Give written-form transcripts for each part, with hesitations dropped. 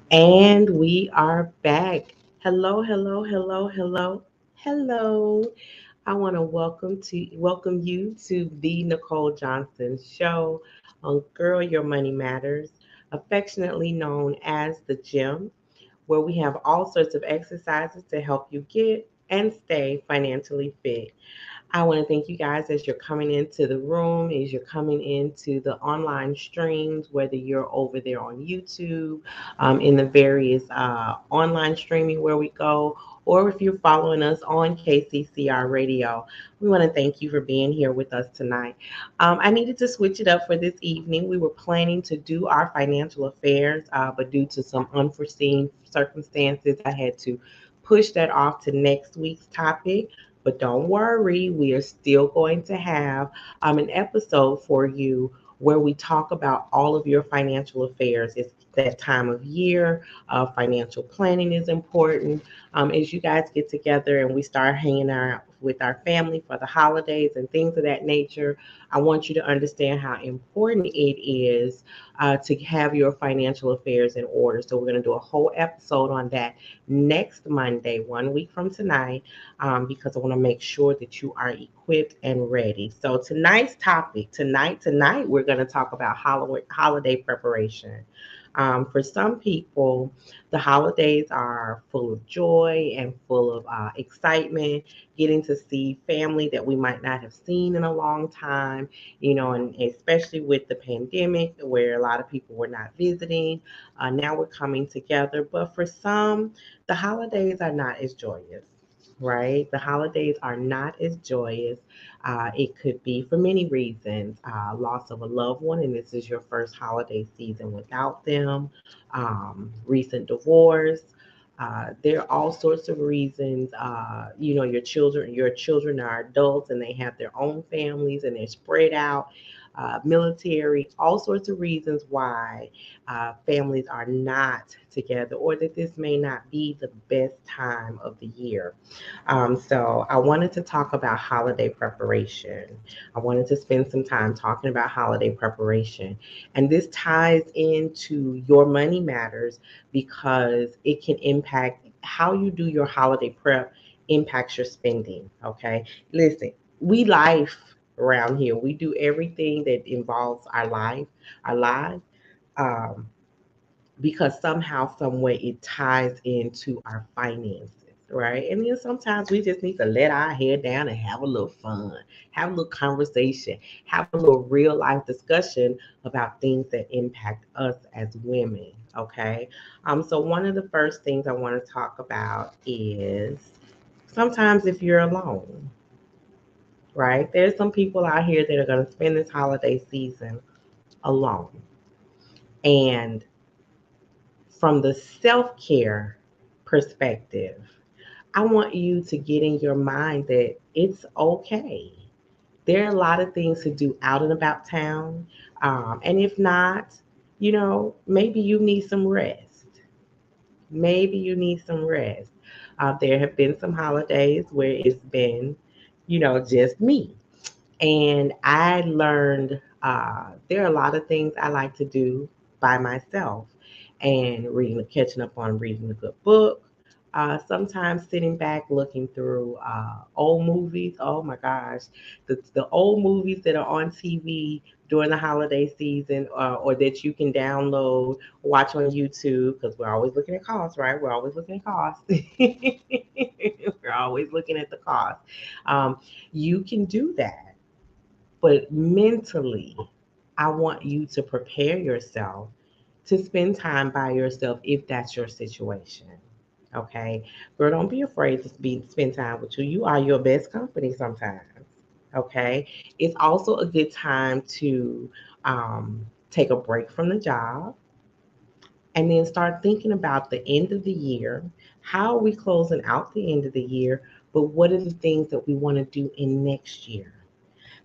And we are back. Hello, hello, hello, hello, hello. I want to welcome you to the Nicole Johnson show on Girl Your Money Matters, affectionately known as the gym, where we have all sorts of exercises to help you get and stay financially fit. I want to thank you guys as you're coming into the room, as you're coming into the online streams, whether you're over there on YouTube, in the various online streaming where we go, or if you're following us on KCCR Radio. We want to thank you for being here with us tonight. I needed to switch it up for this evening. We were planning to do our financial affairs, but due to some unforeseen circumstances, I had to push that off to next week's topic. But don't worry, we are still going to have an episode for you where we talk about all of your financial affairs. It's that time of year. Financial planning is important. As you guys get together and we start hanging out with our family for the holidays and things of that nature, I want you to understand how important it is to have your financial affairs in order. So, we're going to do a whole episode on that next Monday, 1 week from tonight, because I want to make sure that you are equipped and ready. So tonight's topic, tonight we're going to talk about holiday preparation. For some people, the holidays are full of joy and full of excitement, getting to see family that we might not have seen in a long time, and especially with the pandemic where a lot of people were not visiting. Now we're coming together. But for some, the holidays are not as joyous, right? The holidays are not as joyous. It could be for many reasons, loss of a loved one, and this is your first holiday season without them, recent divorce. There are all sorts of reasons. Your children are adults and they have their own families and they're spread out. Military, all sorts of reasons why families are not together, or that this may not be the best time of the year. So I wanted to talk about holiday preparation. I wanted to spend some time talking about holiday preparation. And this ties into your money matters because it can impact how you do your holiday prep, impacts your spending. Okay. Listen, we life around here. We do everything that involves our lives. Um, because somehow, some way it ties into our finances, right? And then sometimes we just need to let our head down and have a little fun, have a little conversation, have a little real life discussion about things that impact us as women. Okay. So one of the first things I want to talk about is sometimes if you're alone, right? There's some people out here that are going to spend this holiday season alone. And from the self care perspective, I want you to get in your mind that it's okay. There are a lot of things to do out and about town. And if not, maybe you need some rest. Maybe you need some rest. There have been some holidays where it's been, just me. And I learned there are a lot of things I like to do by myself, and catching up on reading a good book. Sometimes sitting back looking through old movies. Oh my gosh, the old movies that are on TV during the holiday season, or that you can download, watch on YouTube, because we're always looking at costs, right? We're always looking at costs. We're always looking at the cost. You can do that, but mentally, I want you to prepare yourself to spend time by yourself if that's your situation. Okay. Girl, don't be afraid to spend time with you. You are your best company sometimes. Okay. It's also a good time to take a break from the job and then start thinking about the end of the year. How are we closing out the end of the year? But what are the things that we want to do in next year?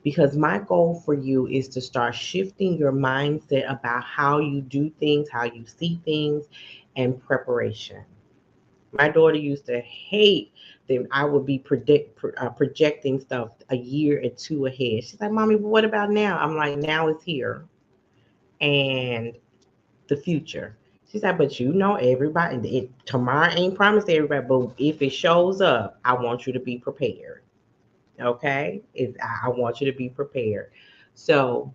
Because my goal for you is to start shifting your mindset about how you do things, how you see things, and preparation. My daughter used to hate that I would be projecting stuff a year or two ahead. She's like, Mommy, what about now? I'm like, now is here and the future. She said, but you know, everybody, tomorrow ain't promised to everybody, but if it shows up, I want you to be prepared. Okay? I want you to be prepared. So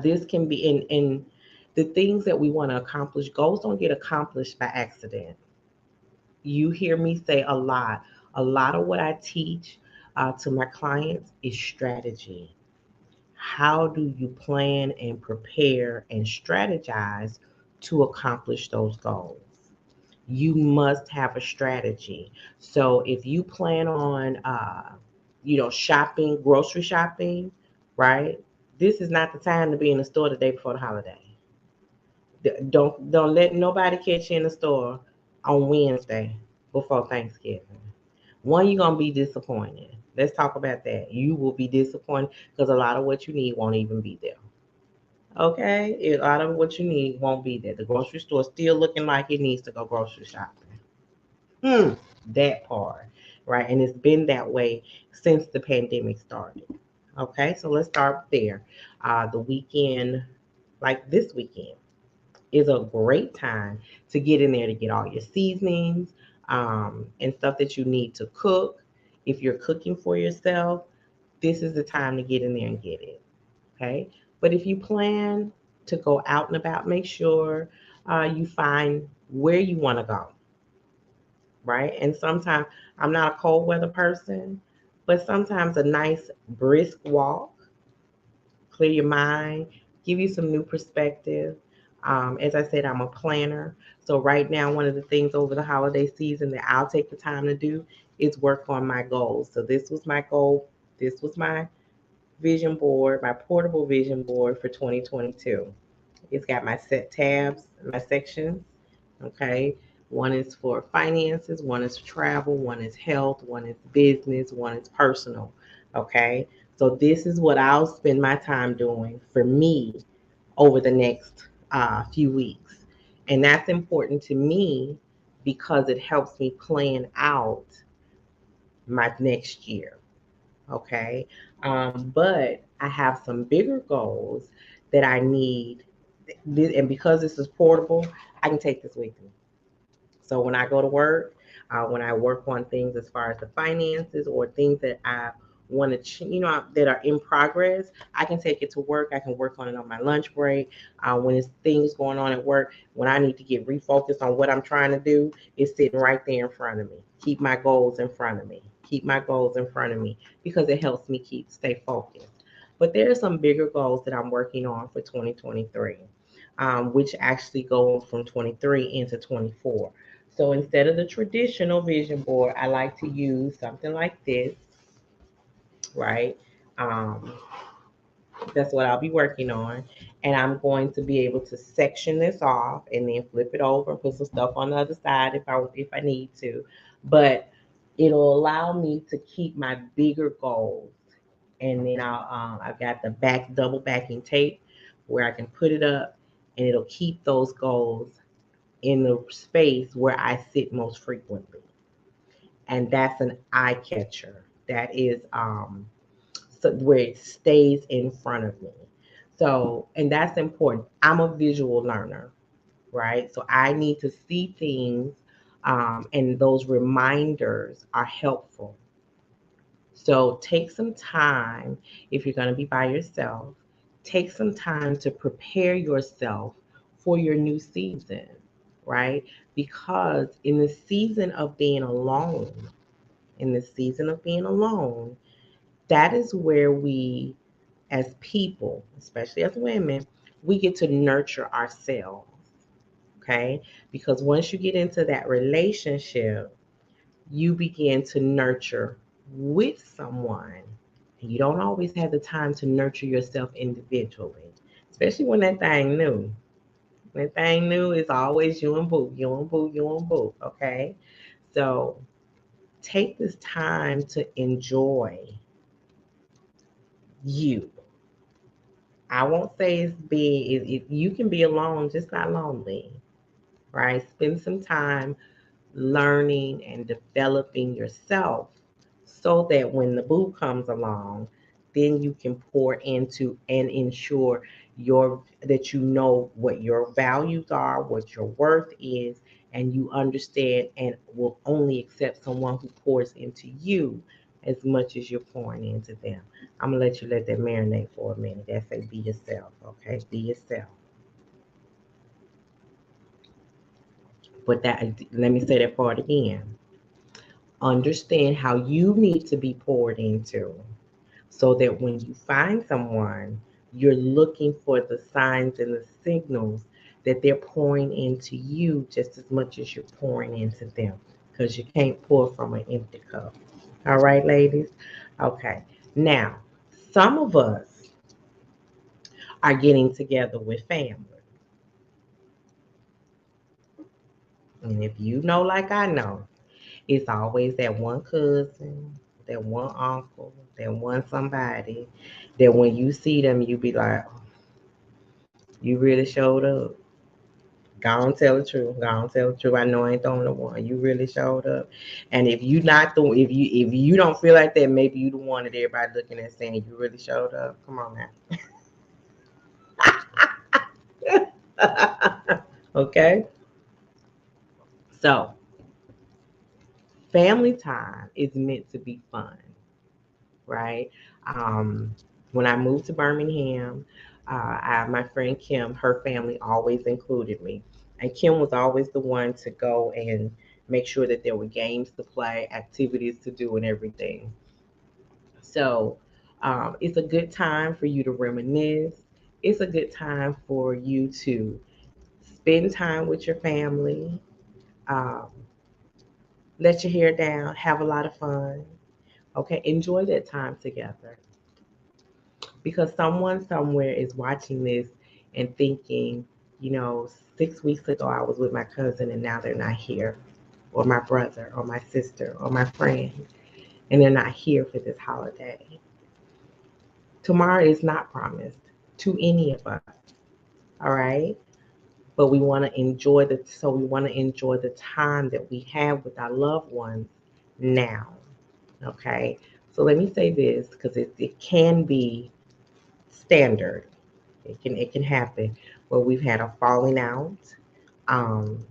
this can be in the things that we want to accomplish. Goals don't get accomplished by accident. You hear me say a lot. A lot of what I teach to my clients is strategy. How do you plan and prepare and strategize to accomplish those goals? You must have a strategy. So if you plan on, shopping, grocery shopping, right? This is not the time to be in the store the day before the holiday. Don't let nobody catch you in the store on Wednesday before Thanksgiving. One, you're gonna be disappointed. Let's talk about that. You will be disappointed because a lot of what you need won't even be there. Okay, a lot of what you need won't be there. The grocery store still looking like it needs to go grocery shopping. Hmm, that part, right? And it's been that way since the pandemic started. Okay, so let's start there. The weekend, like this weekend, is a great time to get in there to get all your seasonings and stuff that you need to cook. If you're cooking for yourself, this is the time to get in there and get it. Okay. But if you plan to go out and about, make sure you find where you want to go. Right. And sometimes I'm not a cold weather person, but sometimes a nice brisk walk clear your mind, give you some new perspective. As I said, I'm a planner. So right now, one of the things over the holiday season that I'll take the time to do is work on my goals. So this was my goal. This was my vision board, my portable vision board for 2022. It's got my set tabs, my sections. Okay. One is for finances, one is travel, one is health, one is business, one is personal. Okay. So this is what I'll spend my time doing for me over the next few weeks. And that's important to me because it helps me plan out my next year. Okay. But I have some bigger goals that I need. And because this is portable, I can take this with me. So when I go to work, when I work on things as far as the finances or things that I want to, that are in progress, I can take it to work. I can work on it on my lunch break. When it's things going on at work, when I need to get refocused on what I'm trying to do, it's sitting right there in front of me. Keep my goals in front of me. Keep my goals in front of me because it helps me stay focused. But there are some bigger goals that I'm working on for 2023, which actually go from 23 into 24. So instead of the traditional vision board, I like to use something like this, right? Um, that's what I'll be working on. And I'm going to be able to section this off and then flip it over and put some stuff on the other side if I need to. But it'll allow me to keep my bigger goals. And then I've got the back double backing tape where I can put it up and it'll keep those goals in the space where I sit most frequently. And that's an eye catcher. That is so where it stays in front of me. So, and that's important. I'm a visual learner, right? So I need to see things, and those reminders are helpful. So take some time if you're going to be by yourself. Take some time to prepare yourself for your new season, right? Because in the season of being alone, in the season of being alone, that is where we, as people, especially as women, we get to nurture ourselves, okay? Because once you get into that relationship, you begin to nurture with someone. And you don't always have the time to nurture yourself individually, especially when that thing new. That thing new is always you and boo, you and boo, you and boo, okay? So take this time to enjoy you. I won't say it's big. You can be alone, just not lonely, right? Spend some time learning and developing yourself so that when the boo comes along, then you can pour into and ensure that you know what your values are, what your worth is, and you understand and will only accept someone who pours into you as much as you're pouring into them. I'm gonna let that marinate for a minute. That's say be yourself, okay? Be yourself. But that let me say that part again. Understand how you need to be poured into so that when you find someone, you're looking for the signs and the signals that they're pouring into you just as much as you're pouring into them because you can't pour from an empty cup. All right, ladies? Okay. Now, some of us are getting together with family. And if you know, like I know, it's always that one cousin, that one uncle, that one somebody that when you see them, you be like, you really showed up. Go on, tell the truth. Go on, tell the truth. I know I ain't the only one. You really showed up. And if you don't feel like that, maybe you the one that everybody looking at saying you really showed up. Come on now. Okay. So family time is meant to be fun, right? Um, when I moved to Birmingham, my friend Kim, her family always included me. And Kim was always the one to go and make sure that there were games to play, activities to do, and everything. So it's a good time for you to reminisce. It's a good time for you to spend time with your family, um, let your hair down, have a lot of fun. Okay, enjoy that time together because someone somewhere is watching this and thinking, you know, 6 weeks ago I was with my cousin and now they're not here, or my brother, or my sister, or my friend, and they're not here for this holiday. Tomorrow is not promised to any of us, all right? But we want to enjoy the time that we have with our loved ones now, okay? So let me say this because it can be standard. It can happen where we've had a falling out, um,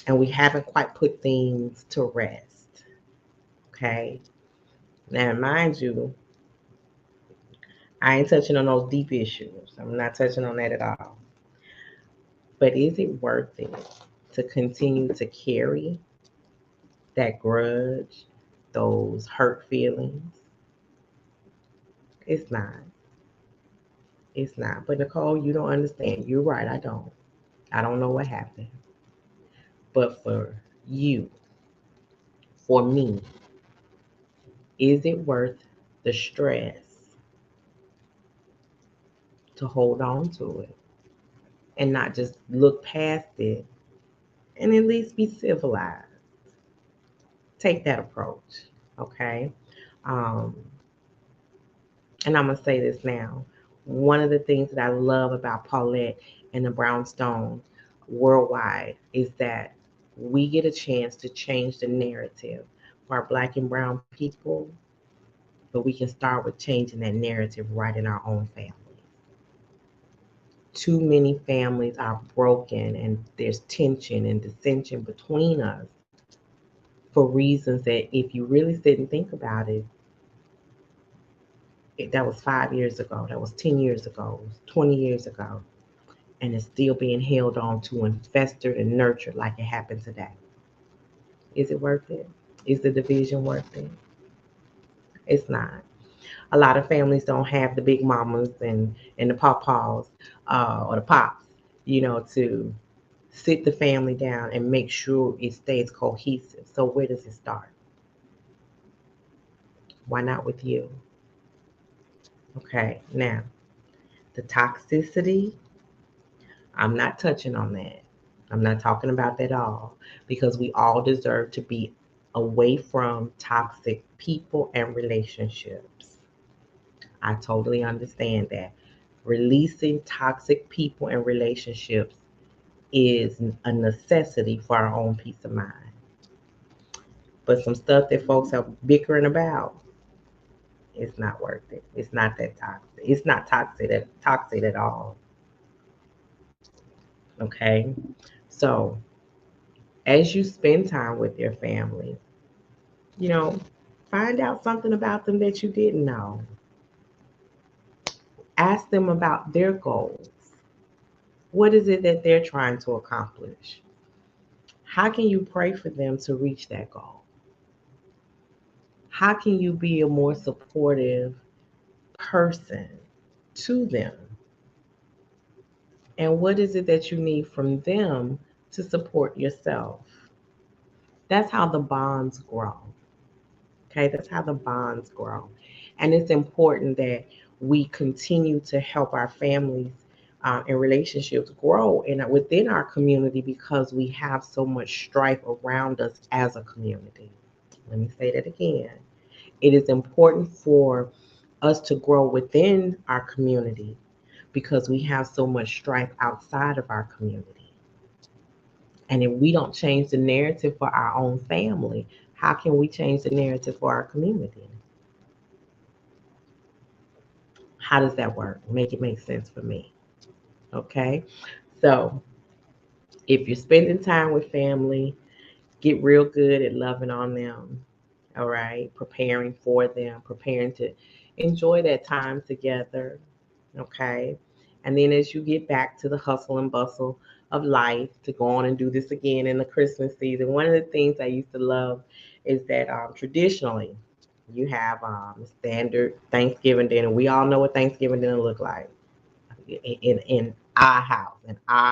and we haven't quite put things to rest. Okay. Now, mind you, I ain't touching on those deep issues. I'm not touching on that at all. But is it worth it to continue to carry that grudge, those hurt feelings? It's not. It's not. But Nicole, you don't understand. You're right. I don't. I don't know what happened. But for you, for me, is it worth the stress to hold on to it and not just look past it and at least be civilized? Take that approach, okay? Um, and I'm gonna say this now. One of the things that I love about Paulette and the Brownstone worldwide is that we get a chance to change the narrative for our Black and Brown people, but we can start with changing that narrative right in our own family. Too many families are broken and there's tension and dissension between us for reasons that if you really sit and think about it, that was 5 years ago, that was 10 years ago, 20 years ago, and it's still being held on to and festered and nurtured like it happened today. Is it worth it? Is the division worth it? It's not. A lot of families don't have the big mamas and the papas or the pops, to sit the family down and make sure it stays cohesive. So where does it start? Why not with you? Okay, now the toxicity, I'm not touching on that. I'm not talking about that at all because we all deserve to be away from toxic people and relationships. I totally understand that. Releasing toxic people and relationships is a necessity for our own peace of mind. But some stuff that folks are bickering about, It's not worth it. It's not that toxic. It's not toxic at all. Okay. So as you spend time with your family, you know, find out something about them that you didn't know. Ask them about their goals. What is it that they're trying to accomplish? How can you pray for them to reach that goal? How can you be a more supportive person to them? And what is it that you need from them to support yourself? That's how the bonds grow. Okay, that's how the bonds grow. And it's important that we continue to help our families and relationships grow within our community because we have so much strife around us as a community. Let me say that again. It is important for us to grow within our community because we have so much strife outside of our community. And if we don't change the narrative for our own family, how can we change the narrative for our community? How does that work? Make it make sense for me. Okay. So if you're spending time with family, get real good at loving on them. All right. Preparing for them, preparing to enjoy that time together. Okay. And then as you get back to the hustle and bustle of life to go on and do this again in the Christmas season, one of the things I used to love is that traditionally you have standard Thanksgiving dinner. We all know what Thanksgiving dinner look like in our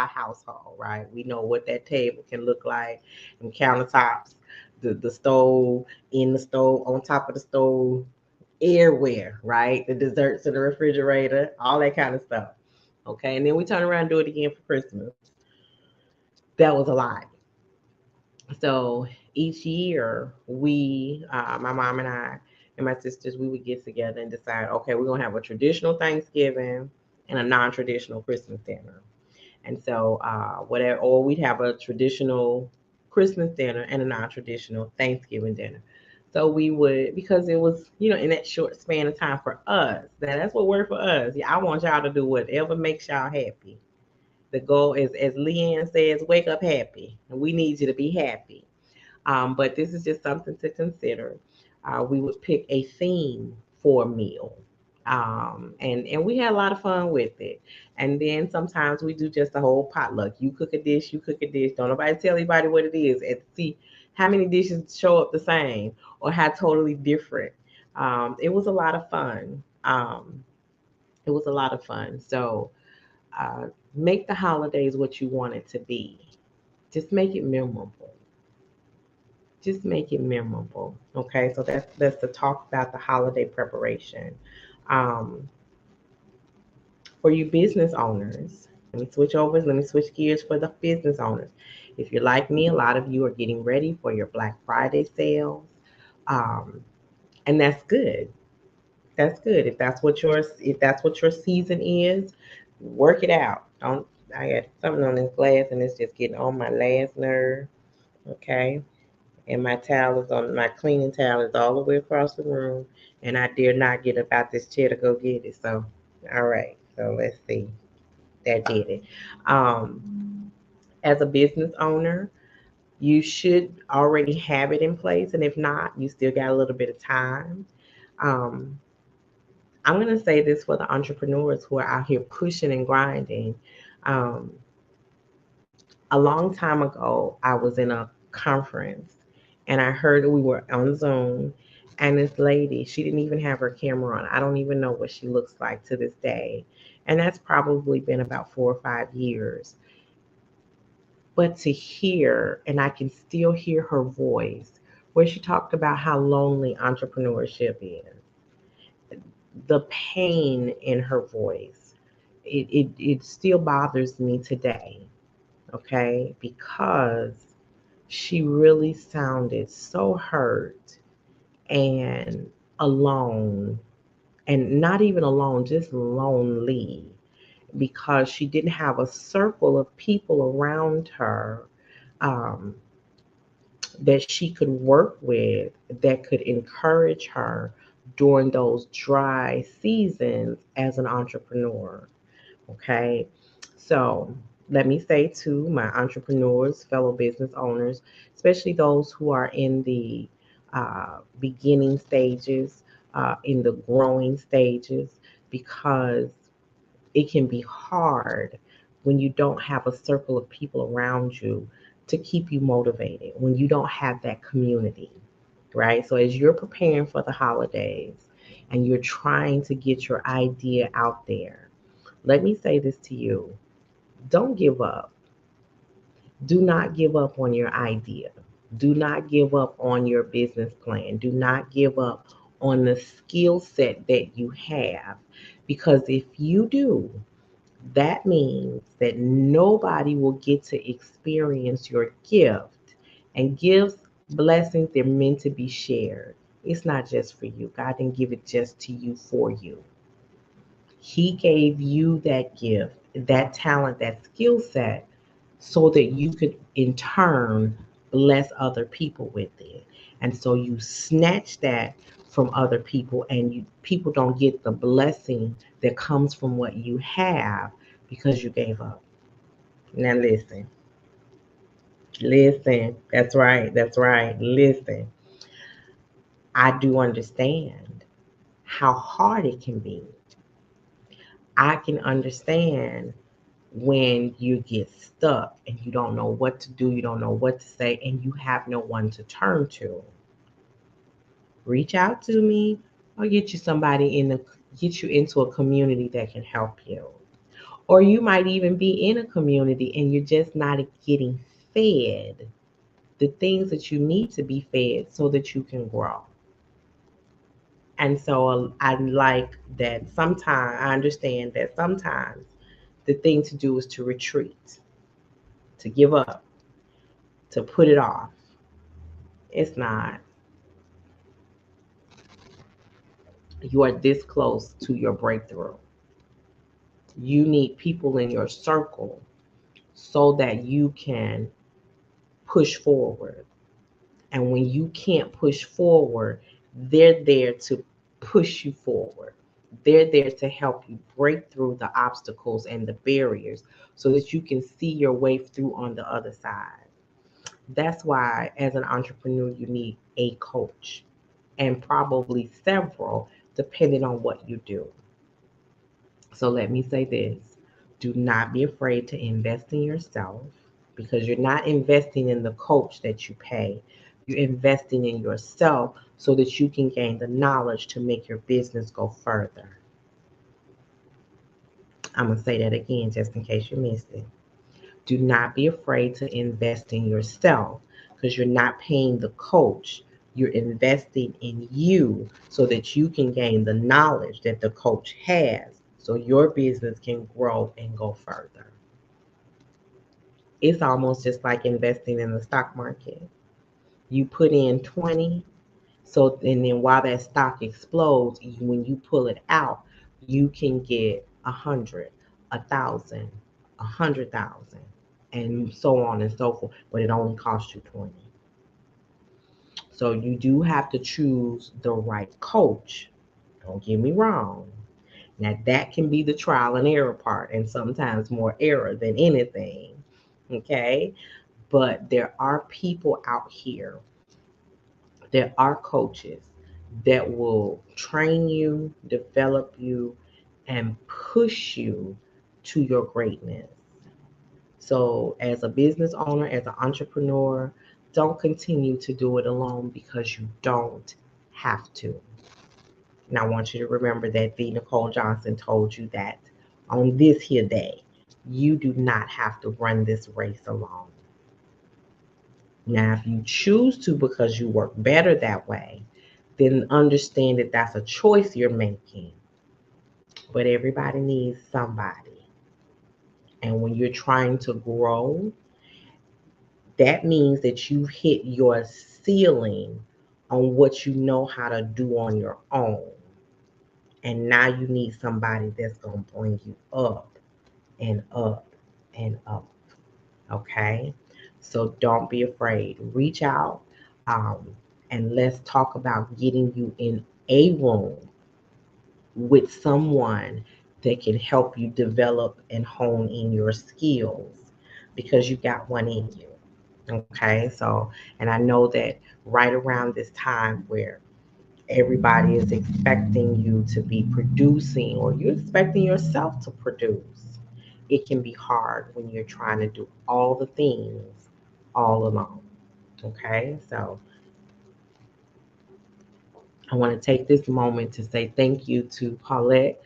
household, right? We know what that table can look like, and countertops, the stove, in the stove, on top of the stove, everywhere, right? The desserts in the refrigerator, all that kind of stuff. Okay, and then we turn around and do it again for Christmas. That was a lot. So each year, my mom and I, and my sisters, we would get together and decide, okay, we're gonna have a traditional Thanksgiving and a non-traditional Christmas dinner. And so, whatever, or we'd have a traditional Christmas dinner and a non-traditional Thanksgiving dinner. So we would, because it was, in that short span of time for us. Now that's what worked for us. Yeah, I want y'all to do whatever makes y'all happy. The goal is, as Leanne says, wake up happy, and we need you to be happy. But this is just something to consider. We would pick a theme for a meal. And we had a lot of fun with it. And then sometimes we do just a whole potluck. You cook a dish, you cook a dish. Don't nobody tell anybody what it is, and see how many dishes show up the same or how totally different. It was a lot of fun. It was a lot of fun. So make the holidays what you want it to be. Just make it memorable. Just make it memorable. Okay, so that's the talk about the holiday preparation. Um, for you business owners, let me switch gears for the business owners. If you're like me, a lot of you are getting ready for your Black Friday sales. Um, and that's good. That's good. If that's what your season is, work it out. Don't I got something on this glass and it's just getting on my last nerve. Okay. And my cleaning towel is all the way across the room, and I dare not get up out this chair to go get it. So, all right, so let's see. That did it. As a business owner, you should already have it in place, and if not, you still got a little bit of time. Um, I'm going to say this for the entrepreneurs who are out here pushing and grinding. Um, a long time ago, I was in a conference and I heard we were on Zoom, and this lady, she didn't even have her camera on. I don't even know what she looks like to this day. And that's probably been about 4 or 5 years. But to hear, and I can still hear her voice, where she talked about how lonely entrepreneurship is, the pain in her voice, it still bothers me today, okay? Because she really sounded so hurt and alone, and not even alone, just lonely, because she didn't have a circle of people around her um, that she could work with that could encourage her, during those dry seasons as an entrepreneur. Okay. So let me say to my entrepreneurs, fellow business owners, especially those who are in the beginning stages, in the growing stages, because it can be hard when you don't have a circle of people around you to keep you motivated, when you don't have that community, right? So as you're preparing for the holidays and you're trying to get your idea out there, let me say this to you: don't give up. Do not give up on your idea. Do not give up on your business plan. Do not give up on the skill set that you have. Because if you do, that means that nobody will get to experience your gift. And gifts, blessings, they're meant to be shared. It's not just for you. God didn't give it just to you for you. He gave you that gift, that talent, that skill set, so that you could in turn bless other people with it. And so you snatch that from other people, and people don't get the blessing that comes from what you have because you gave up. Now listen, that's right, that's right. Listen, I do understand how hard it can be. I can understand when you get stuck and you don't know what to do, you don't know what to say, and you have no one to turn to. Reach out to me, or get you into a community that can help you. Or you might even be in a community and you're just not getting fed the things that you need to be fed so that you can grow. And so I like that sometimes I understand that sometimes the thing to do is to retreat, to give up, to put it off. It's not. You are this close to your breakthrough. You need people in your circle so that you can push forward. And when you can't push forward, they're there to push you forward. They're there to help you break through the obstacles and the barriers so that you can see your way through on the other side. That's why, as an entrepreneur, you need a coach, and probably several, depending on what you do. So let me say this: do not be afraid to invest in yourself, because you're not investing in the coach that you pay. You're investing in yourself so that you can gain the knowledge to make your business go further. I'm going to say that again just in case you missed it. Do not be afraid to invest in yourself, because you're not paying the coach. You're investing in you so that you can gain the knowledge that the coach has so your business can grow and go further. It's almost just like investing in the stock market. You put in 20, so and then while that stock explodes, when you pull it out, you can get 100, 1,000, 100,000, and so on and so forth. But it only costs you 20. So you do have to choose the right coach. Don't get me wrong. Now that can be the trial and error part, and sometimes more error than anything. Okay, but there are people out here, there are coaches that will train you, develop you, and push you to your greatness. So, as a business owner, as an entrepreneur, don't continue to do it alone, because you don't have to. And I want you to remember that the Nicole Johnson told you that on this here day, you do not have to run this race alone. Now, if you choose to because you work better that way, then understand that that's a choice you're making. But everybody needs somebody. And when you're trying to grow, that means that you hit your ceiling on what you know how to do on your own. And now you need somebody that's going to bring you up and up and up. Okay? So don't be afraid. Reach out. Um, and let's talk about getting you in a room with someone that can help you develop and hone in your skills because you got one in you. Okay, so, and I know that right around this time where everybody is expecting you to be producing or you're expecting yourself to produce, it can be hard when you're trying to do all the things all alone. Okay, so I want to take this moment to say thank you to Paulette,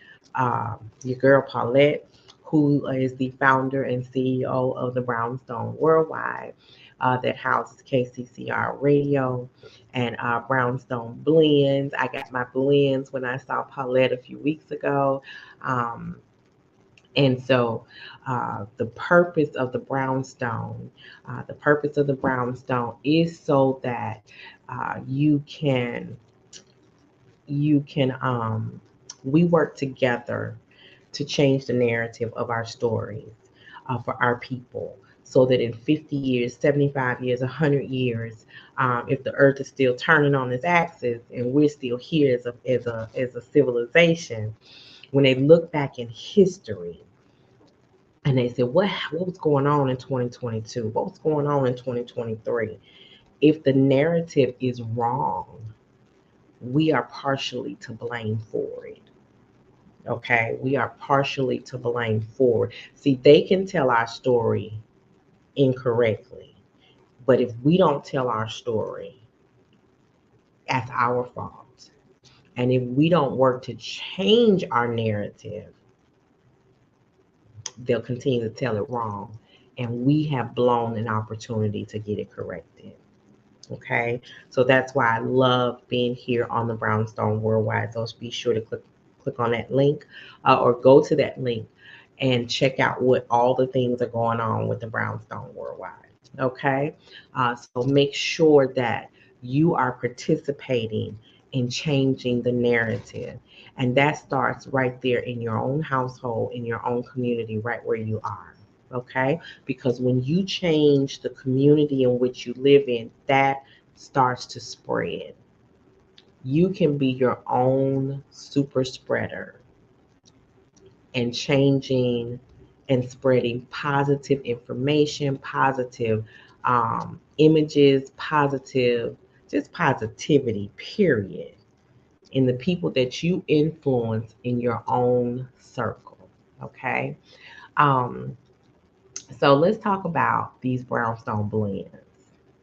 your girl Paulette, who is the founder and CEO of the Brownstone Worldwide, that houses KCCR Radio and Brownstone Blends. I got my blends when I saw Paulette a few weeks ago. Um, and so, the purpose of the brownstone is so that you can we work together to change the narrative of our stories, for our people, so that in 50 years, 75 years, 100 years, if the earth is still turning on its axis and we're still here as a civilization, when they look back in history and they say, what was going on in 2022? What was going on in 2023? If the narrative is wrong, we are partially to blame for it. Okay, we are partially to blame for it. See, they can tell our story incorrectly, but if we don't tell our story, that's our fault. And if we don't work to change our narrative, they'll continue to tell it wrong. And we have blown an opportunity to get it corrected. Okay, so that's why I love being here on the Brownstone Worldwide. So be sure to click on that link, or go to that link and check out what all the things are going on with the Brownstone Worldwide. Okay, so make sure that you are participating in changing the narrative, and that starts right there in your own household, in your own community, right where you are. Okay, because when you change the community in which you live in, that starts to spread. You can be your own super spreader and changing and spreading positive information, positive images, positive, just positivity, period, in the people that you influence in your own circle. Okay. Um, So let's talk about these brownstone blends.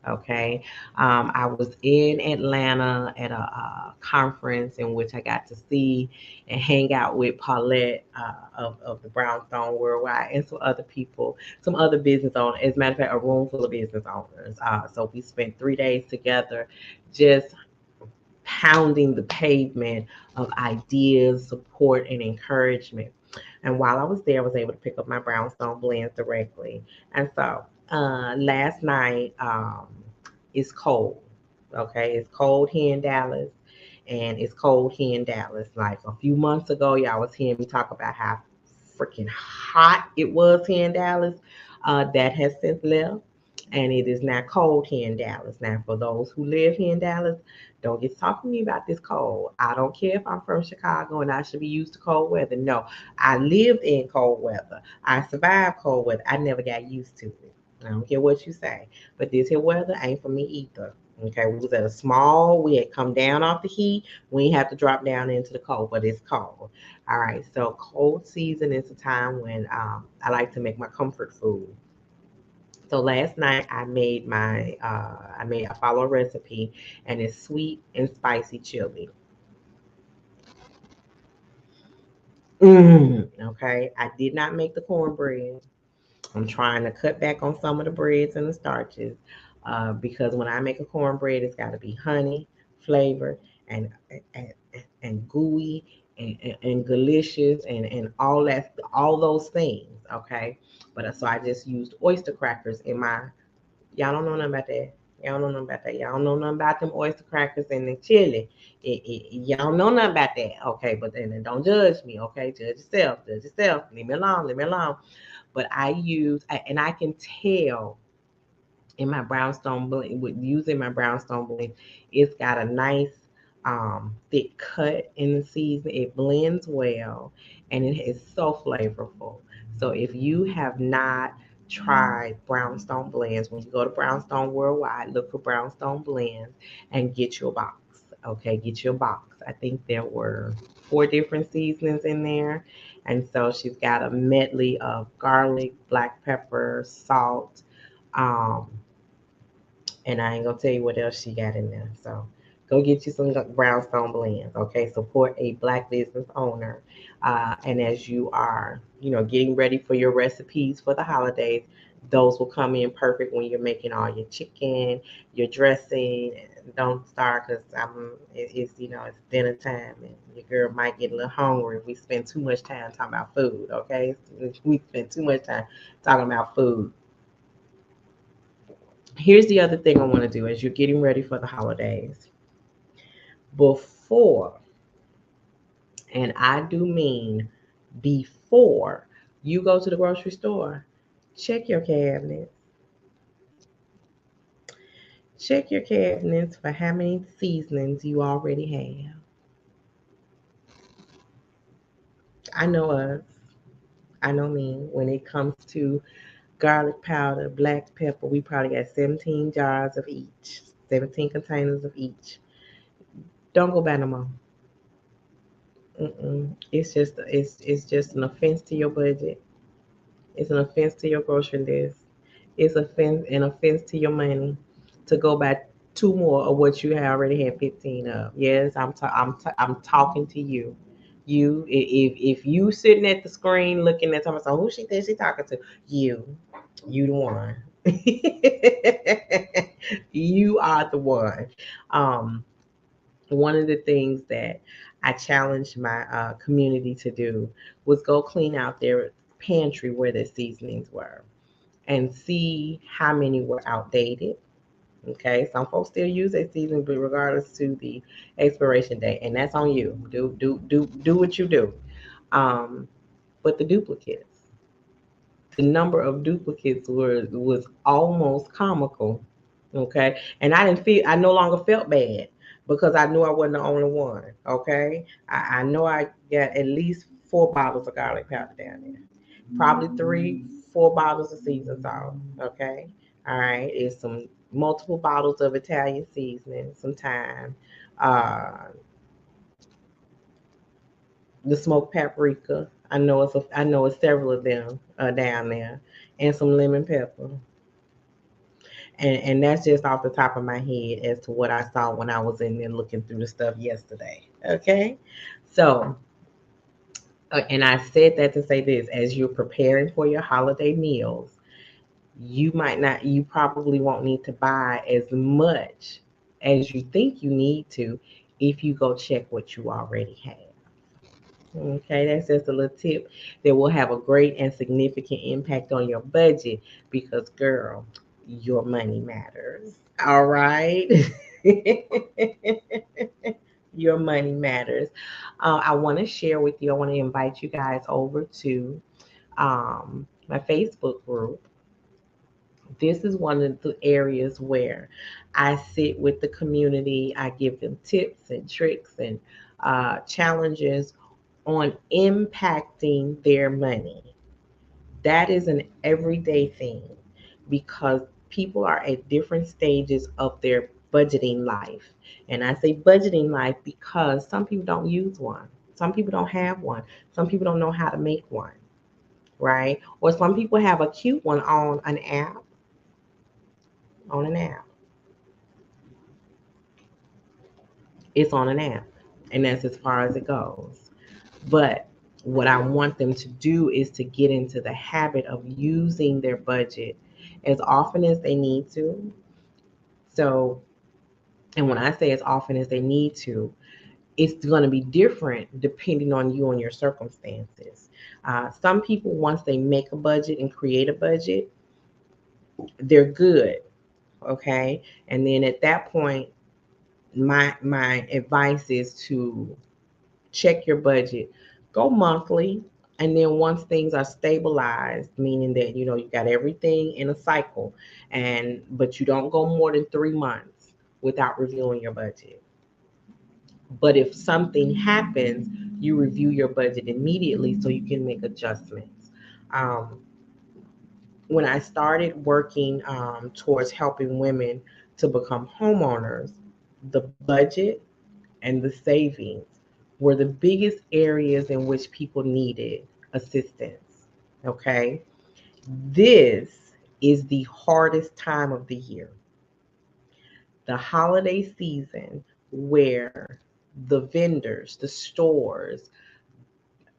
Okay. I was in Atlanta at a conference in which I got to see and hang out with Paulette, of the Brownstone Worldwide, and some other people, some other business owners. As a matter of fact, a room full of business owners. So we spent 3 days together just pounding the pavement of ideas, support, and encouragement. And while I was there, I was able to pick up my brownstone blends directly. And so, last night, it's cold. Okay, it's cold here in Dallas, and it's cold here in Dallas. Like a few months ago, y'all was hearing me talk about how freaking hot it was here in Dallas. That has since left, and it is now cold here in Dallas. Now, for those who live here in Dallas, don't get talking to me about this cold. I don't care if I'm from Chicago and I should be used to cold weather. No, I lived in cold weather. I survived cold weather. I never got used to it. I don't care what you say, but this here weather ain't for me either. Okay, we was at a small. We had come down off the heat. We ain't have to drop down into the cold, but it's cold. All right, so cold season is a time when I like to make my comfort food. So last night I follow a recipe, and it's sweet and spicy chili. Okay, I did not make the cornbread. I'm trying to cut back on some of the breads and the starches, because when I make a cornbread, it's got to be honey flavored and and, and gooey and delicious and all those things. Okay, but so I just used oyster crackers in my. Y'all don't know nothing about that. Y'all don't know nothing about that. Y'all don't know nothing about them oyster crackers and the chili. Y'all know nothing about that. Okay, but then don't judge me. Okay, judge yourself. Judge yourself. Leave me alone. Leave me alone. But and I can tell in my brownstone blend, with using my brownstone blend, it's got a nice thick cut in the season. It blends well and it is so flavorful. So if you have not tried brownstone blends, when you go to Brownstone Worldwide, look for brownstone blends and get your box. Okay, get your box. I think there were 4 different seasonings in there. And so she's got a medley of garlic, black pepper, salt, um, and I ain't gonna tell you what else she got in there. So go get you some brownstone blends. Okay, support a black business owner. And as you are, getting ready for your recipes for the holidays, those will come in perfect when you're making all your chicken, your dressing. Don't start because it's dinner time and your girl might get a little hungry if we spend too much time talking about food. Okay, we spend too much time talking about food. Here's the other thing I want to do as you're getting ready for the holidays. Before, and I do mean before you go to the grocery store, check your cabinets. Check your cabinets for how many seasonings you already have. I know us. I know me. When it comes to garlic powder, black pepper, we probably got 17 jars of each, 17 containers of each. Don't go buy no more. It's just an offense to your budget. It's an offense to your grocery list. It's an offense to your money to go buy 2 more of what you already had 15 of. Yes, I'm talking to you. If you sitting at the screen looking at someone, so who she thinks she talking to? You the one. You are the one. Um, One of the things that I challenged my community to do was go clean out their pantry where their seasonings were and see how many were outdated. Okay, some folks still use their seasoning, but regardless to the expiration date, and that's on you. Do what you do. Um, but the duplicates, the number of duplicates was almost comical. Okay, and I no longer felt bad because I knew I wasn't the only one. Okay, I know I got at least 4 bottles of garlic powder down there, probably 4 bottles of seasoned salt. Okay, all right, it's some multiple bottles of Italian seasoning, some thyme, uh, the smoked paprika. I know it's several of them down there, and some lemon pepper. And that's just off the top of my head as to what I saw when I was in there looking through the stuff yesterday. Okay, so and I said that to say this: as you're preparing for your holiday meals, you probably won't need to buy as much as you think you need to if you go check what you already have. Okay, that's just a little tip that will have a great and significant impact on your budget because, girl, your money matters. All right. Your money matters. I want to share with you, I want to invite you guys over to my Facebook group. This is one of the areas where I sit with the community. I give them tips and tricks and challenges on impacting their money. That is an everyday thing because people are at different stages of their budgeting life. And I say budgeting life because some people don't use one, some people don't have one, some people don't know how to make one, right? Or some people have a cute one on an app. It's on an app, and that's as far as it goes. But what I want them to do is to get into the habit of using their budget as often as they need to. So, and when I say as often as they need to, it's going to be different depending on you and your circumstances. Some people, once they make a budget and create a budget, they're good. Okay. And then at that point, my advice is to check your budget, go monthly, And then once things are stabilized, meaning that you got everything in a cycle, but you don't go more than 3 months without reviewing your budget. But if something happens, you review your budget immediately so you can make adjustments. Um, when I started working towards helping women to become homeowners, the budget and the savings were the biggest areas in which people needed assistance. Okay. This is the hardest time of the year, the holiday season, where the vendors, the stores,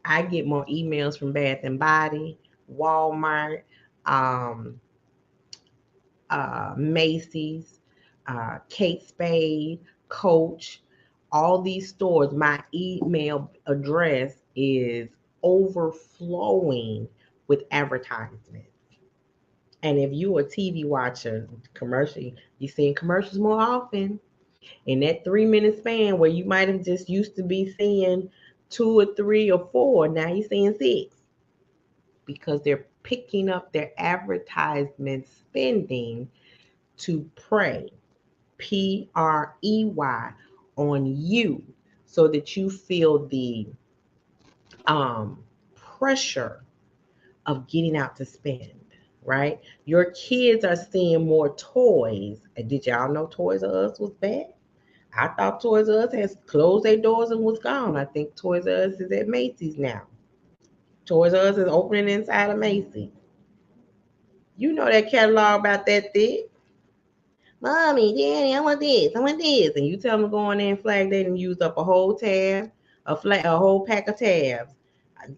I get more emails from Bath and Body, Walmart, um, Macy's, Kate Spade, Coach, all these stores. My email address is overflowing with advertisements. And if you a TV watcher, you seeing commercials more often. In that 3 minute span where you might have just used to be seeing two or three or four, now you're seeing six because they're picking up their advertisement spending to Prey, on you, so that you feel the um, pressure of getting out to spend, right? Your kids are seeing more toys. And did y'all know Toys R Us was bad? I thought Toys R Us has closed their doors and was gone. I think Toys R Us is at Macy's now. Toys R Us is opening inside of Macy's. You know that catalog about that thick. Mommy, Daddy, I want this, I want this. And you tell them to go in there and flag that and use up a whole tab, a whole pack of tabs,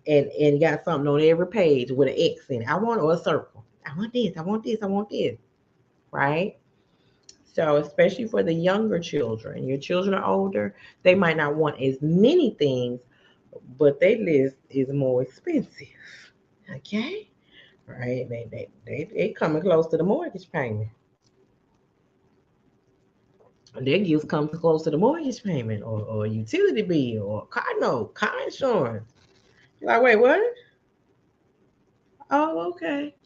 and got something on every page with an X in it. I want, or a circle. I want this, I want this, I want this. Right? So, especially for the younger children, your children are older, they might not want as many things, but their list is more expensive. Okay? Right? They coming close to the mortgage payment. Their gifts come close to the mortgage payment or utility bill or car note, car insurance. You're like, wait, what? Oh, okay.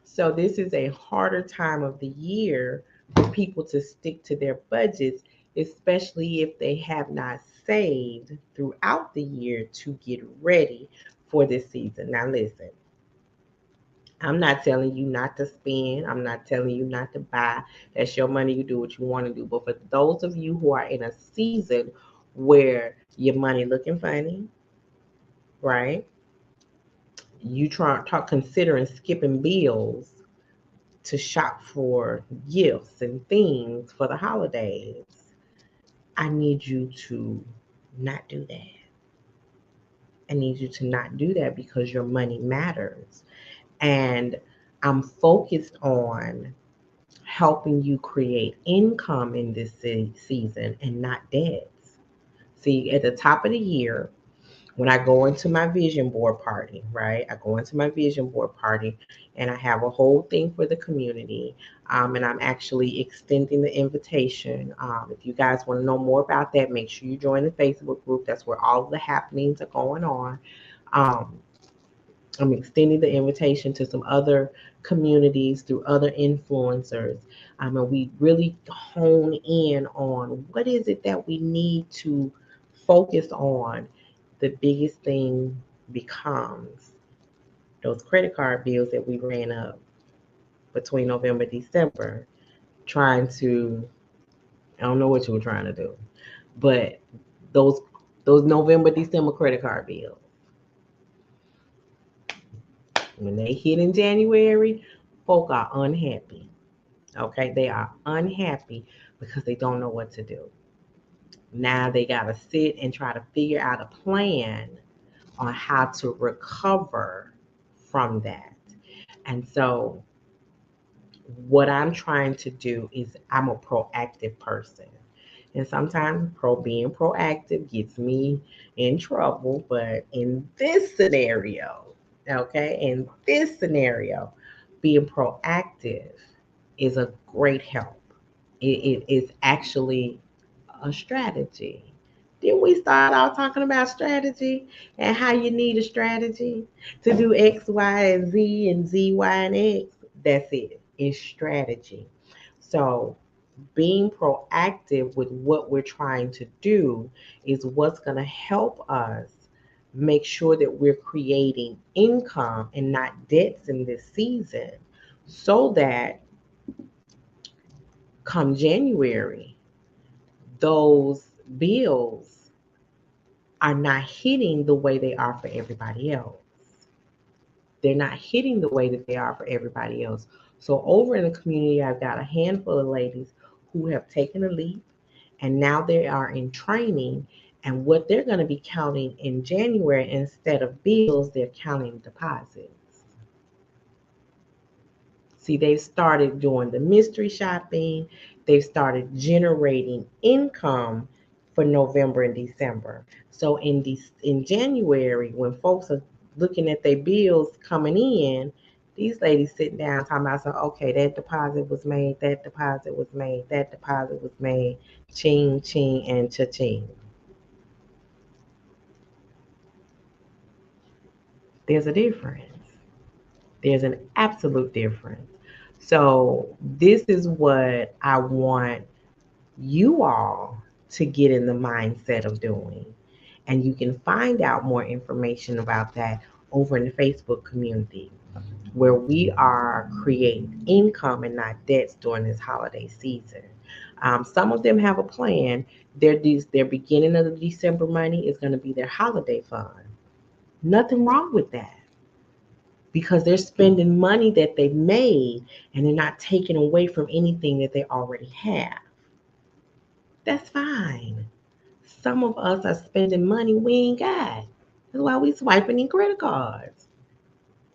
So this is a harder time of the year for people to stick to their budgets, especially if they have not saved throughout the year to get ready for this season. Now, listen, I'm not telling you not to spend. I'm not telling you not to buy. That's your money. You do what you want to do. But for those of you who are in a season where your money looking funny, right? You considering skipping bills to shop for gifts and things for the holidays. I need you to not do that. I need you to not do that because your money matters. And I'm focused on helping you create income in this season and not debts. See, at the top of the year, when I go into my vision board party, right? I go into my vision board party and I have a whole thing for the community. And I'm actually extending the invitation. If you guys want to know more about that, make sure you join the Facebook group. That's where all of the happenings are going on. Um, I'm extending the invitation to some other communities through other influencers. And we really hone in on what is it that we need to focus on. The biggest thing becomes those credit card bills that we ran up between November and December, trying to, I don't know what you were trying to do, but those those November, December credit card bills, when they hit in January, folk are unhappy. Okay, they are unhappy because they don't know what to do. Now they got to sit and try to figure out a plan on how to recover from that. And so, what I'm trying to do is, I'm a proactive person. And sometimes being proactive gets me in trouble. But in this scenario, okay, in this scenario, being proactive is a great help. It is actually a strategy. Didn't we start out talking about strategy and how you need a strategy to do X, Y, and Z and Z, Y, and X? That's it. It's strategy. So being proactive with what we're trying to do is what's going to help us make sure that we're creating income and not debts in this season so that come January, those bills are not hitting the way they are for everybody else. They're not hitting the way that they are for everybody else. So over in the community, I've got a handful of ladies who have taken a leap and now they are in training. And what they're going to be counting in January instead of bills, they're counting deposits. See, they've started doing the mystery shopping. They've started generating income for November and December. So in January, when folks are looking at their bills coming in, these ladies sitting down talking about, so okay, that deposit was made, that deposit was made, that deposit was made, ching, ching, and cha-ching. There's a difference. There's an absolute difference. So this is what I want you all to get in the mindset of doing. And you can find out more information about that over in the Facebook community where we are creating income and not debts during this holiday season. Some of them have a plan. Their beginning of the December money is going to be their holiday fund. Nothing wrong with that because they're spending money that they made and they're not taking away from anything that they already have. That's fine. Some of us are spending money we ain't got. That's why we swiping in credit cards.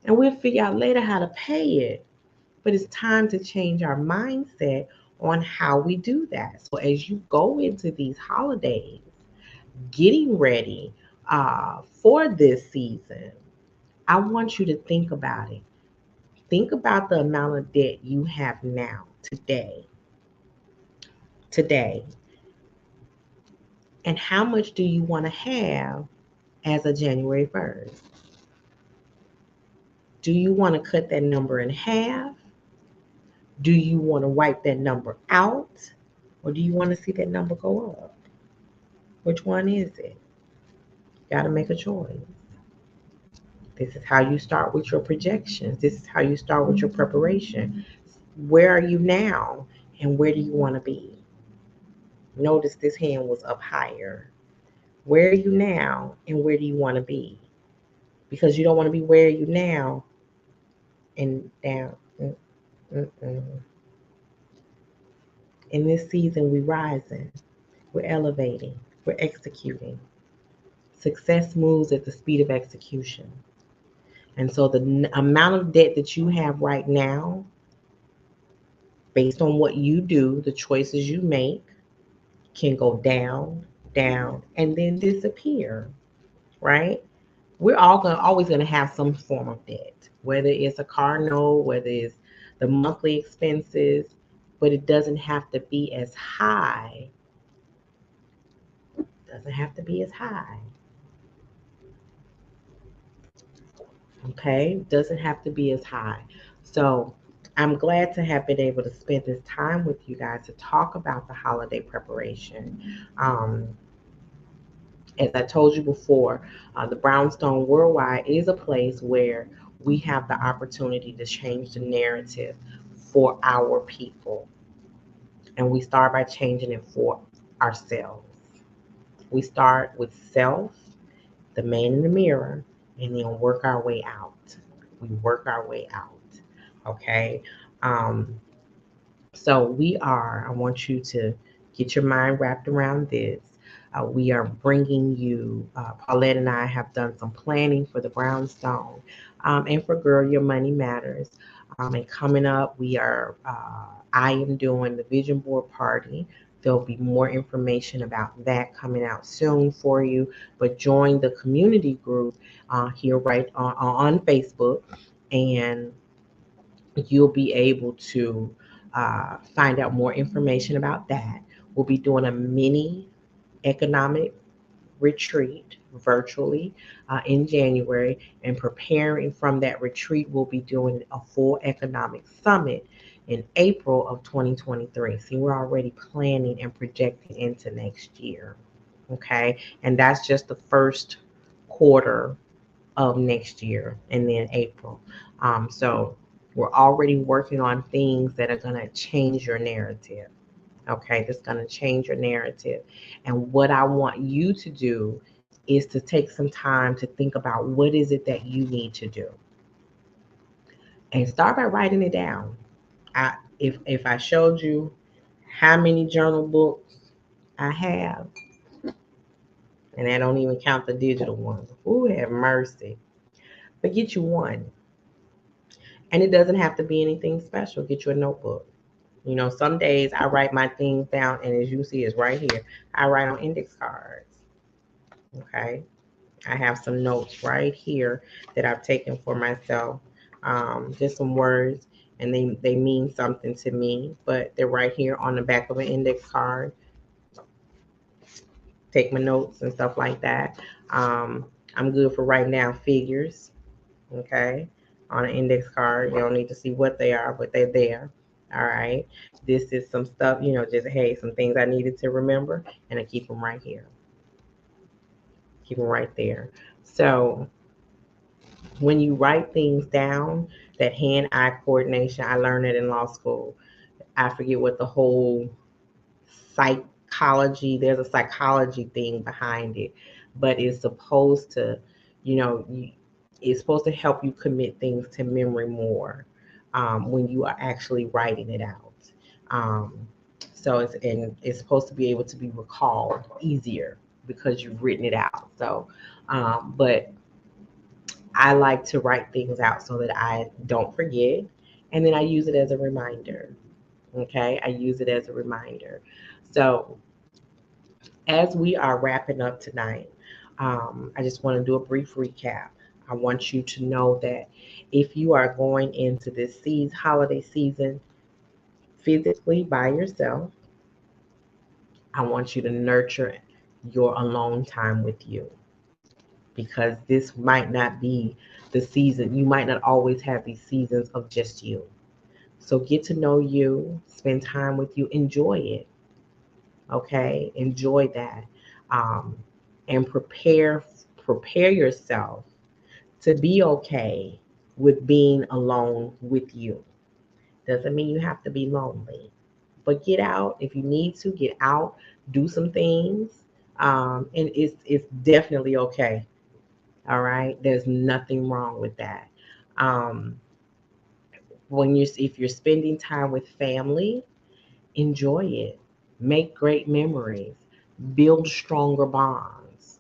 And we'll figure out later how to pay it. But it's time to change our mindset on how we do that. So as you go into these holidays, getting ready for this season, I want you to think about it. Think about the amount of debt you have now, today, and how much do you want to have as of January 1st? Do you want to cut that number in half? Do you want to wipe that number out? Or do you want to see that number go up? Which one is it? You got to make a choice. This is how you start with your projections. This is how you start with your preparation. Where are you now and where do you want to be? Notice this hand was up higher. Where are you now and where do you want to be? Because you don't want to be where are you now and down. Mm-mm. In this season, we're rising, we're elevating, we're executing. Success moves at the speed of execution. And so the amount of debt that you have right now, based on what you do, the choices you make, can go down, down, and then disappear, right? We're always gonna have some form of debt, whether it's a car note, whether it's the monthly expenses, but it doesn't have to be as high. Doesn't have to be as high. Okay, doesn't have to be as high. So I'm glad to have been able to spend this time with you guys to talk about the holiday preparation. As I told you before, the Brownstone Worldwide is a place where we have the opportunity to change the narrative for our people. And we start by changing it for ourselves. We start with self, the man in the mirror, and then work our way out. We work our way out. Okay. Um, so I want you to get your mind wrapped around this. We are bringing you, Paulette and I have done some planning for the Brownstone and for Girl Your Money Matters. And coming up, I am doing the vision board party. There'll be more information about that coming out soon for you. But join the community group here right on Facebook, and you'll be able to find out more information about that. We'll be doing a mini economic retreat virtually in January. And preparing from that retreat, we'll be doing a full economic summit in April of 2023. See, we're already planning and projecting into next year. Okay. And that's just the first quarter of next year and then April. So we're already working on things that are going to change your narrative. Okay, that's going to change your narrative. And what I want you to do is to take some time to think about what is it that you need to do. And start by writing it down. If I showed you how many journal books I have, and I don't even count the digital ones. Ooh, have mercy. But get you one. And it doesn't have to be anything special. Get you a notebook. You know, some days I write my things down, and as you see, it's right here. I write on index cards. Okay. I have some notes right here that I've taken for myself. Just some words, and they mean something to me, but they're right here on the back of an index card. Take my notes and stuff like that. I'm good for writing down figures. Okay, on an index card. You don't need to see what they are, but they're there. All right. This is some stuff, just hey, some things I needed to remember, and I keep them right here. Keep them right there. So when you write things down, that hand-eye coordination, I learned it in law school. I forget what the whole there's a psychology thing behind it, but it's supposed to, it's supposed to help you commit things to memory more when you are actually writing it out. Um, so it's supposed to be able to be recalled easier because you've written it out. So, but I like to write things out so that I don't forget, and then I use it as a reminder. Okay, I use it as a reminder. So as we are wrapping up tonight, I just want to do a brief recap. I want you to know that if you are going into this holiday season physically by yourself, I want you to nurture your alone time with you, because this might not be the season. You might not always have these seasons of just you. So get to know you, spend time with you, enjoy it. Okay, enjoy that, um, and prepare yourself to be okay with being alone with you. Doesn't mean you have to be lonely, but get out if you need to. Get out, do some things, and it's definitely okay. All right, there's nothing wrong with that. Um, if you're spending time with family, enjoy it. Make great memories. Build stronger bonds.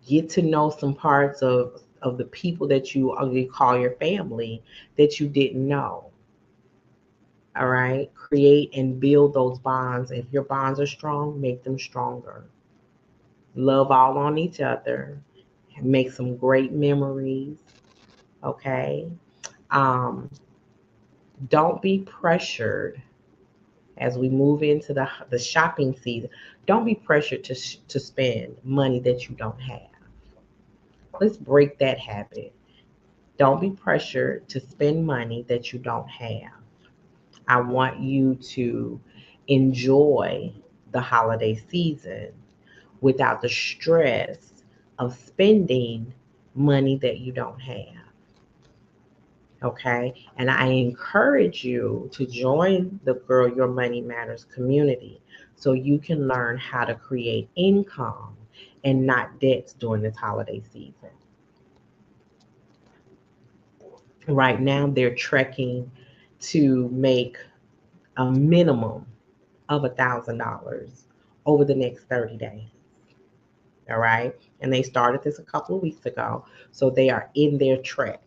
Get to know some parts of the people that you call your family that you didn't know. All right. Create and build those bonds. If your bonds are strong, make them stronger. Love all on each other. Make some great memories. Okay. Um, don't be pressured as we move into the shopping season. Don't be pressured to spend money that you don't have. Let's break that habit. Don't be pressured to spend money that you don't have. I want you to enjoy the holiday season without the stress of spending money that you don't have. Okay. And I encourage you to join the Girl Your Money Matters community so you can learn how to create income and not debts during this holiday season. Right now, they're trekking to make a minimum of $1,000 over the next 30 days. All right. And they started this a couple of weeks ago. So they are in their trek.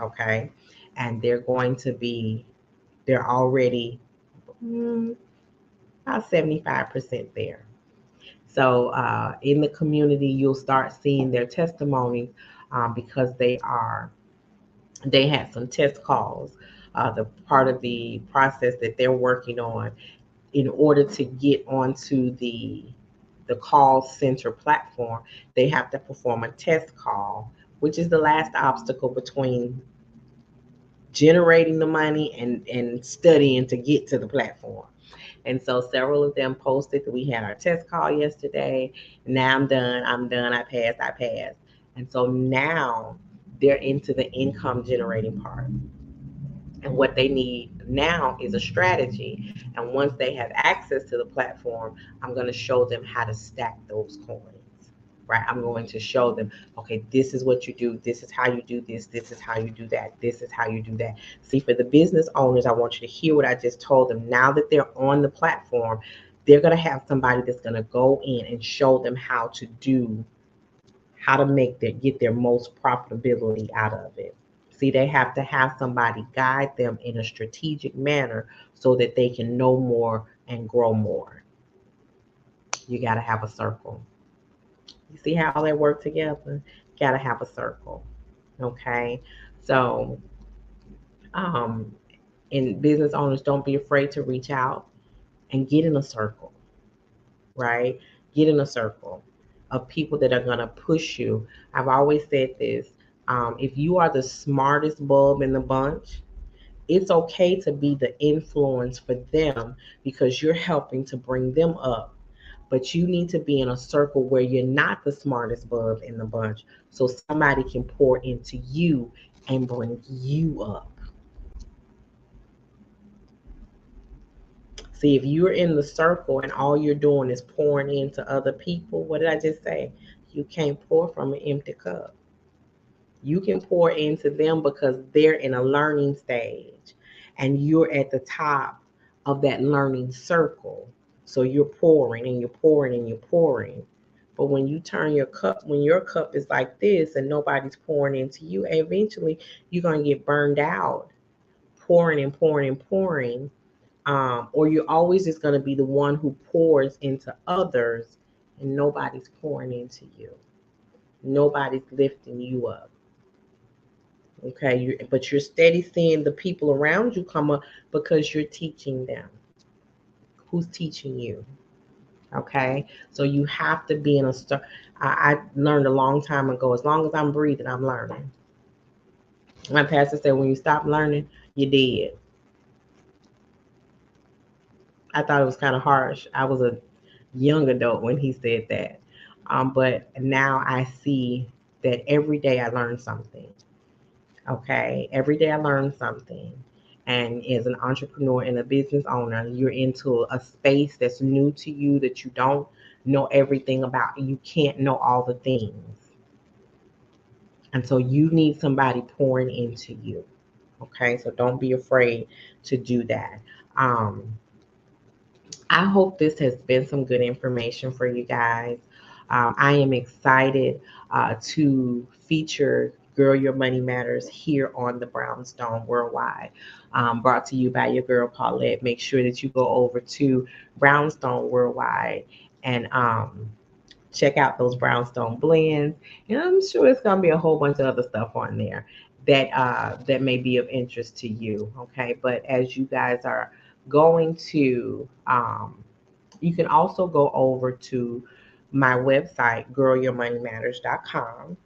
Okay. And they're already about 75% there. So in the community, you'll start seeing their testimonies because they had some test calls. The part of the process that they're working on in order to get onto the the call center platform, they have to perform a test call, which is the last obstacle between generating the money and studying to get to the platform. And so several of them posted that we had our test call yesterday. Now I'm done. I'm done. I passed. I passed. And so now they're into the income generating part. And what they need now is a strategy. And once they have access to the platform, I'm going to show them how to stack those coins. Right? I'm going to show them, okay, this is what you do. This is how you do this. This is how you do that. This is how you do that. See, for the business owners, I want you to hear what I just told them. Now that they're on the platform, they're going to have somebody that's going to go in and show them how to get their most profitability out of it. See, they have to have somebody guide them in a strategic manner so that they can know more and grow more. You got to have a circle. You see how they work together? Got to have a circle. Okay. So, um, and business owners, don't be afraid to reach out and get in a circle, right? Get in a circle of people that are going to push you. I've always said this, if you are the smartest bulb in the bunch, it's okay to be the influence for them because you're helping to bring them up. But you need to be in a circle where you're not the smartest bulb in the bunch so somebody can pour into you and bring you up. See, if you're in the circle and all you're doing is pouring into other people, what did I just say? You can't pour from an empty cup. You can pour into them because they're in a learning stage and you're at the top of that learning circle. So you're pouring and you're pouring and you're pouring. But when you turn your cup, when your cup is like this and nobody's pouring into you, eventually you're going to get burned out, pouring and pouring and pouring. Or you're always just going to be the one who pours into others and nobody's pouring into you. Nobody's lifting you up. Okay, but you're steady seeing the people around you come up because you're teaching them. Who's teaching you? Okay, so you have to be in a start. I learned a long time ago, as long as I'm breathing, I'm learning. My pastor said, when you stop learning, you're dead. I thought it was kind of harsh. I was a young adult when he said that. But now I see that every day I learn something. Okay, every day I learn something. And as an entrepreneur and a business owner, you're into a space that's new to you that you don't know everything about. You can't know all the things. And so you need somebody pouring into you. Okay, so don't be afraid to do that. Um, I hope this has been some good information for you guys. I am excited to feature Girl Your Money Matters here on the Brownstone Worldwide, brought to you by your girl Paulette. Make sure that you go over to Brownstone Worldwide and check out those brownstone blends. And I'm sure it's going to be a whole bunch of other stuff on there that may be of interest to you. Okay, but as you guys are going to, you can also go over to my website, girlyourmoneymatters.com,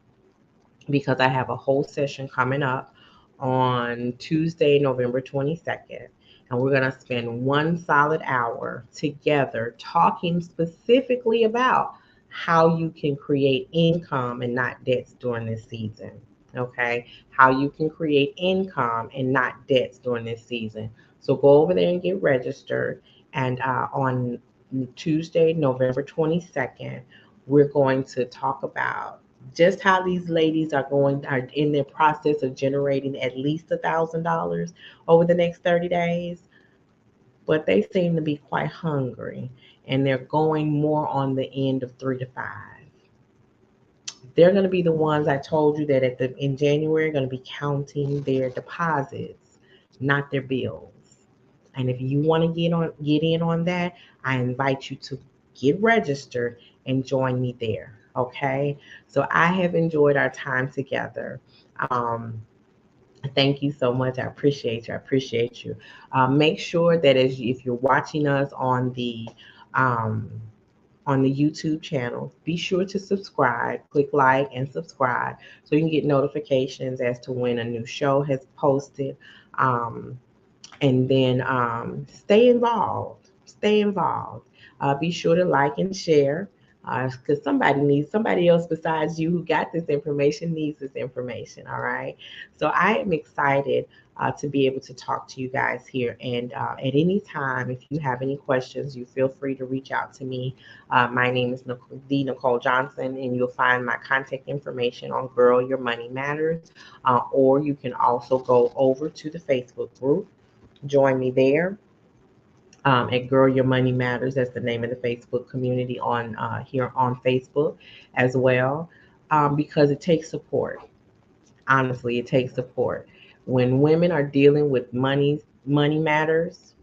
because I have a whole session coming up on Tuesday, November 22nd. And we're going to spend 1 solid hour together talking specifically about how you can create income and not debts during this season. Okay. How you can create income and not debts during this season. So go over there and get registered. And on Tuesday, November 22nd, we're going to talk about just how these ladies are in their process of generating at least $1,000 over the next 30 days, but they seem to be quite hungry and they're going more on the end of 3 to 5. They're going to be the ones I told you that in January are going to be counting their deposits, not their bills. And if you want to get in on that, I invite you to get registered and join me there. Okay. So I have enjoyed our time together. Um, Thank you so much. I appreciate you. I appreciate you. Make sure that if you're watching us on the um, on the YouTube channel. Be sure to subscribe, click like and subscribe so you can get notifications as to when a new show has posted. Um, and then stay involved. Stay involved. Be sure to like and share because somebody else besides you who got this information needs this information. All right. So I am excited to be able to talk to you guys here. And at any time, if you have any questions, you feel free to reach out to me. My name is Nicole Johnson, and you'll find my contact information on Girl Your Money Matters. Or you can also go over to the Facebook group. Join me there at Girl Your Money Matters. That's the name of the Facebook community on here on Facebook as well, because it takes support. Honestly, it takes support. When women are dealing with money matters,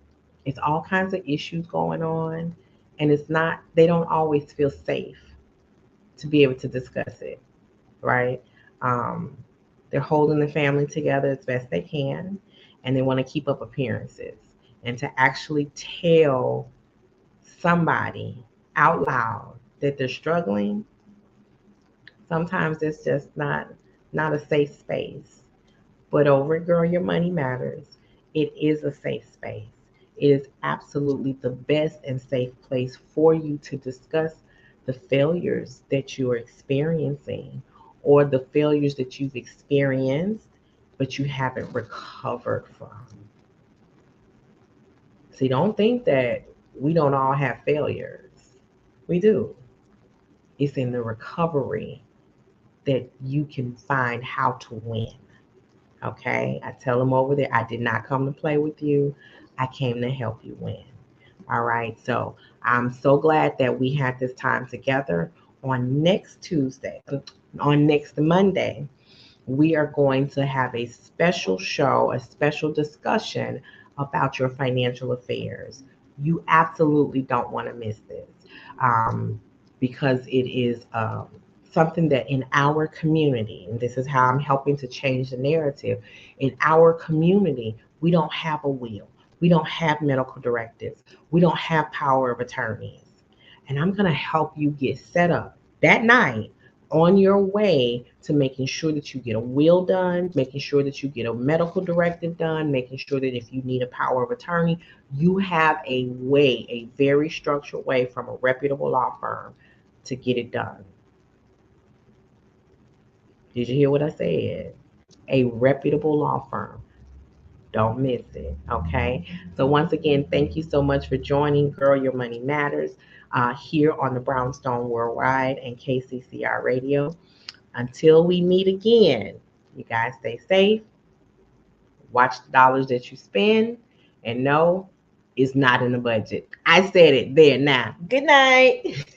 it's all kinds of issues going on, and it's not. They don't always feel safe to be able to discuss it, right? Um, they're holding the family together as best they can, and they want to keep up appearances. And to actually tell somebody out loud that they're struggling, sometimes it's just not a safe space. But over at Girl Your Money Matters, it is a safe space. It is absolutely the best and safe place for you to discuss the failures that you're experiencing or the failures that you've experienced but you haven't recovered from. See, don't think that we don't all have failures. We do. It's in the recovery that you can find how to win. Okay, I tell them over there, I did not come to play with you. I came to help you win. All right, so I'm so glad that we had this time together. On next Tuesday, on next Monday, we are going to have a special show, a special discussion about your financial affairs. You absolutely don't want to miss this um, because it is something that in our community, and this is how I'm helping to change the narrative, in our community, we don't have a will. We don't have medical directives. We don't have power of attorneys. And I'm going to help you get set up that night on your way to making sure that you get a will done, making sure that you get a medical directive done, making sure that if you need a power of attorney, you have a way, a very structured way from a reputable law firm to get it done. Did you hear what I said? A reputable law firm. Don't miss it. Okay. So, once again, thank you so much for joining Girl Your Money Matters here on the Brownstone Worldwide and KCCR Radio. Until we meet again, you guys stay safe, watch the dollars that you spend, and know it's not in the budget. I said it there now. Good night.